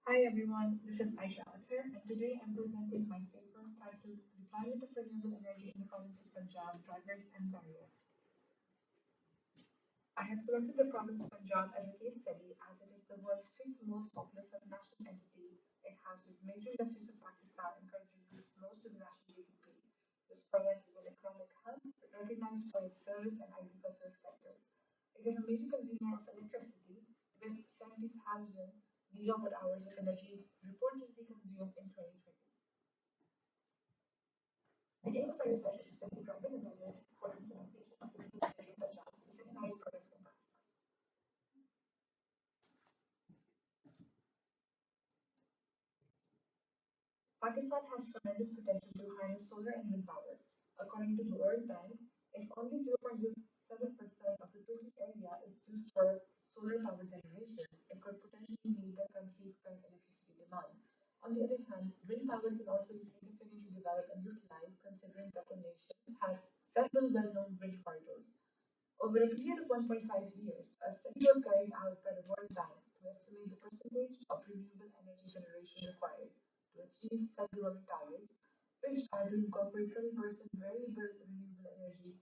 Hi everyone, this is Aisha Athar, and today I'm presenting my paper titled Deployment of Renewable Energy in the Province of Punjab, Drivers and Barrier. I have selected the province of Punjab as a case study as it is the world's fifth most populous subnational entity. It houses major industries of Pakistan and contributes most to the national GDP. This province is an economic hub recognized for its service and agricultural sectors. It is a major consumer of electricity with 70,000 gigawatt hours of energy reportedly consumed in 2020. The aim of my research is to study the drivers and barriers for implementation of renewable energy in Punjab, the second highest province in Pakistan. Pakistan has tremendous potential to harness solar and wind power. According to the World Bank, if only 0.07% of the total area is used for solar power generation, it could potentially meet the country's current electricity demand. On the other hand, wind power can also be significantly developed and utilized considering that the nation has several well-known wind corridors. Over a period of 1.5 years, a study was carried out by the World Bank to estimate the percentage of renewable energy generation required to achieve S301 targets, which are to incorporate 20% variable renewable energy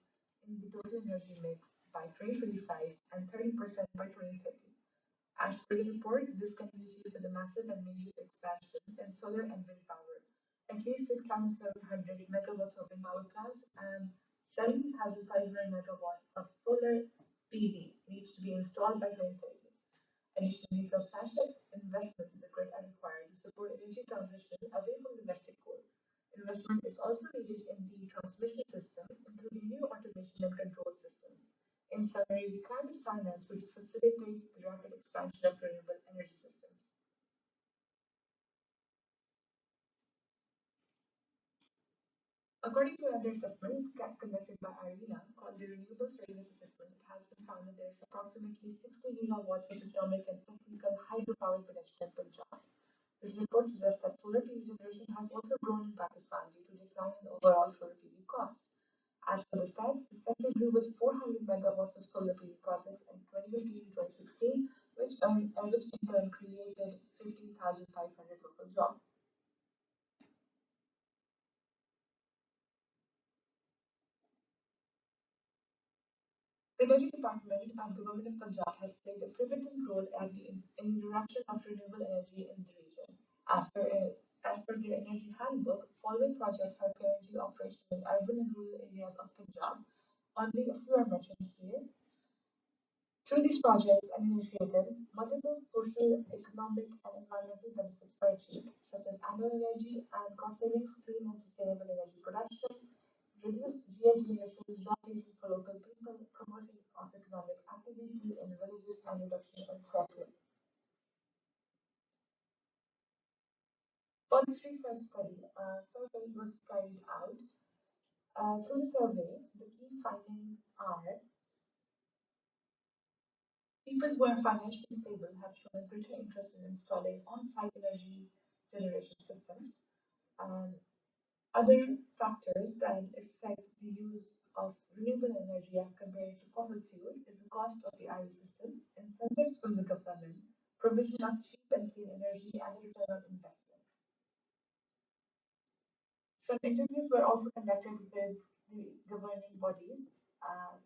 in the total energy mix by 2025 and 30% by 2030. As per the report, this can be achieved with a massive and major expansion in solar and wind power. At least 6,700 megawatts of wind power plants and 17,500 megawatts of solar PV needs to be installed by 2030. Additionally, substantial investments in the grid are required to support energy transition away from domestic coal. Investment is also needed in the transmission system, including new automation and control systems. In summary, the climate finance will facilitate the rapid expansion of renewable energy systems. According to another assessment conducted by IRENA called the Renewable Readiness Assessment, it has been found that there is approximately 60 gigawatts of economic and technical hydropower production in Punjab. This report suggests that solar PV generation has also grown in Pakistan due to decline in overall solar PV costs. As for the stats, the sector grew with 400 megawatts of solar PV projects in 2015 to 2016, which in turn created 15,500 local jobs. The Energy Department and Government of Punjab has played a pivotal role in introduction of renewable energy in the region. As per, as per the Energy Handbook, following projects are currently operational in urban and rural areas of Punjab. Only a few are mentioned here. Through these projects and initiatives, multiple social, economic, and environmental benefits are achieved, such as annual energy and cost savings, clean and sustainable energy production, reduced GHG emissions, job creation for local people, promotion of economic activity in villages, and reduction in suffering. For this research study, a survey was carried out. Through the survey, the key findings are people who are financially stable have shown a greater interest in installing on-site energy generation systems. Um, Other factors that affect the use of renewable energy as compared to fossil fuels is the cost of the RE system, incentives from the government, provision of cheap and clean energy, and the return on investment. Some interviews were also conducted with the governing bodies. Uh,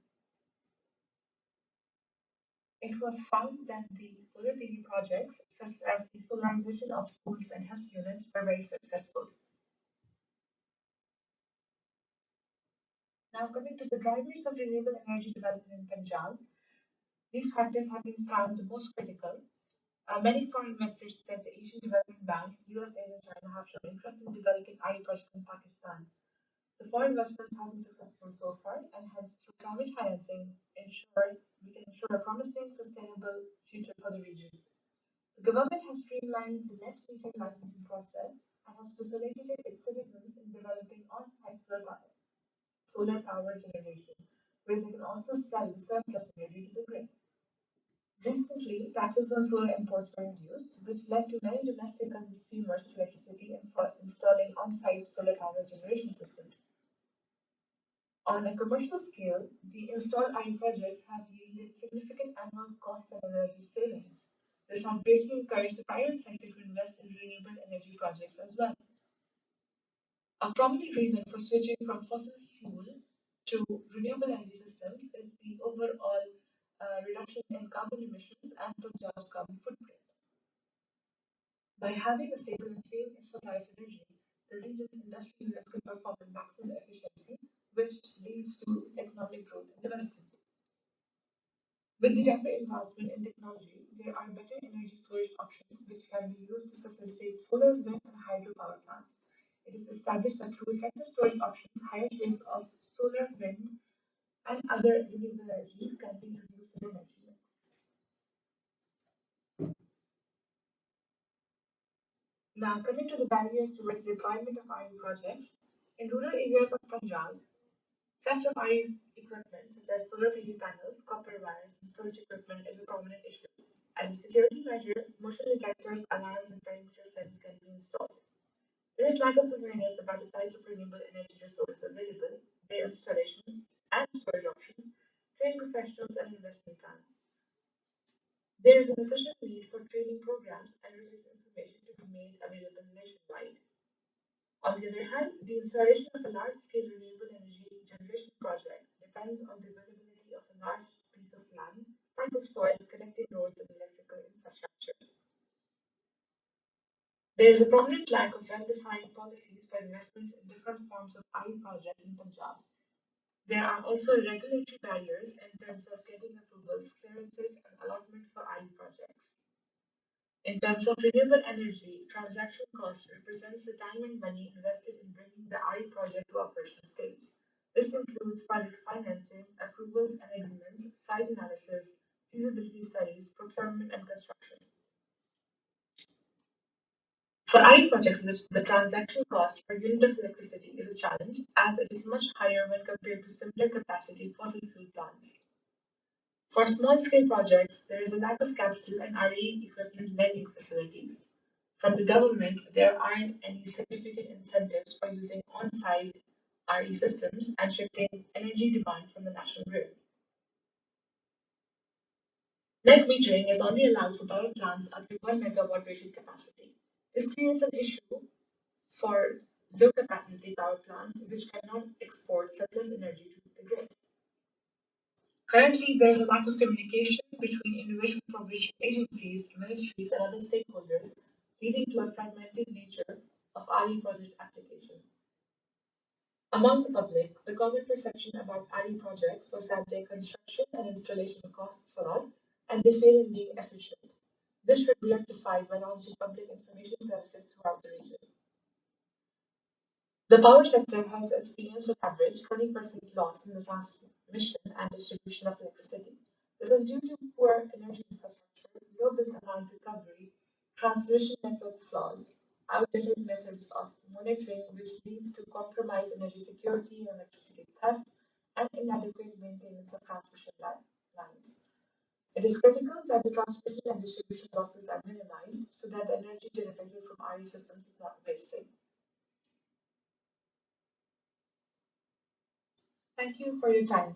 it was found that the solar PV projects, such as the solarization of schools and health units, were very successful. Now, coming to the drivers of renewable energy development in Punjab, these factors have been found the most critical. Many foreign investors such as the Asian Development Bank, USA, and China have shown interest in developing RE projects in Pakistan. The foreign investments have been successful so far, and hence through climate financing, we can ensure a promising, sustainable future for the region. The government has streamlined the net metering licensing process and has facilitated its citizens in developing on-site solar power generation, where they can also sell the surplus energy to the grid. Recently, taxes on solar imports were reduced, which led to many domestic consumers of electricity installing on-site solar power generation systems. On a commercial scale, the installed IE projects have yielded significant annual cost and energy savings. This has greatly encouraged the private sector to invest renewable energy projects as well. A prominent reason for switching from fossil fuel to renewable energy systems is the overall reduction in carbon emissions and Punjab's carbon footprint. By having a stable and clean supply of energy, the region's industry units can perform at maximum efficiency, which leads to economic growth and development. With the rapid advancement in technology, there are better energy storage options which can be used to facilitate solar, wind, and hydropower plants. It is established that through effective storage options, higher shares of solar, wind, and other renewable energies can be introduced in the energy mix. Now, coming to the barriers towards the deployment of IRE projects, in rural areas of Punjab, theft of IRE equipment such as solar PV panels, copper wires, and storage equipment is a prominent issue. As a security measure, motion detectors, alarms, and perimeter fence can be installed. There is lack of awareness about the types of renewable energy resources available, their installation and storage options, trained professionals, and investment plans. There is an essential need for training programs and related information to be made available nationwide. On the other hand, the installation of a large-scale renewable energy generation project depends on the availability of a large piece of land, type of soil, connecting roads, and electrical infrastructure. There is a prominent lack of well-defined policies for investments in different forms of IE projects in Punjab. There are also regulatory barriers in terms of getting approvals, clearances, and allotment for IE projects. In terms of renewable energy, transaction cost represents the time and money invested in bringing the IE project to operational stage. This includes project financing, approvals and agreements, site analysis, feasibility studies, procurement, and construction. For IE projects, the transaction cost per unit of electricity is a challenge as it is much higher when compared to similar capacity fossil fuel plants. For small-scale projects, there is a lack of capital and RE equipment lending facilities. From the government, there aren't any significant incentives for using on-site RE systems and shifting energy demand from the national grid. Net metering is only allowed for power plants up to 1 megawatt rated capacity. This creates an issue for low capacity power plants which cannot export surplus energy to the grid. Currently, there is a lack of communication between innovation provision agencies, ministries, and other stakeholders, leading to a fragmented nature of RE project application. Among the public, the common perception about RE projects was that their construction and installation costs a lot and they fail in being efficient. This should be rectified by launching public information services throughout the region. The power sector has experienced on average 20% loss in the transmission and distribution of electricity. This is due to poor energy infrastructure, low bill amount recovery, transmission network flaws, outdated methods of monitoring which leads to compromised energy security and electricity theft, and inadequate maintenance of transmission lines. It is critical that the transmission and distribution losses are minimized so that the energy generated from RE systems is not wasted. Thank you for your time.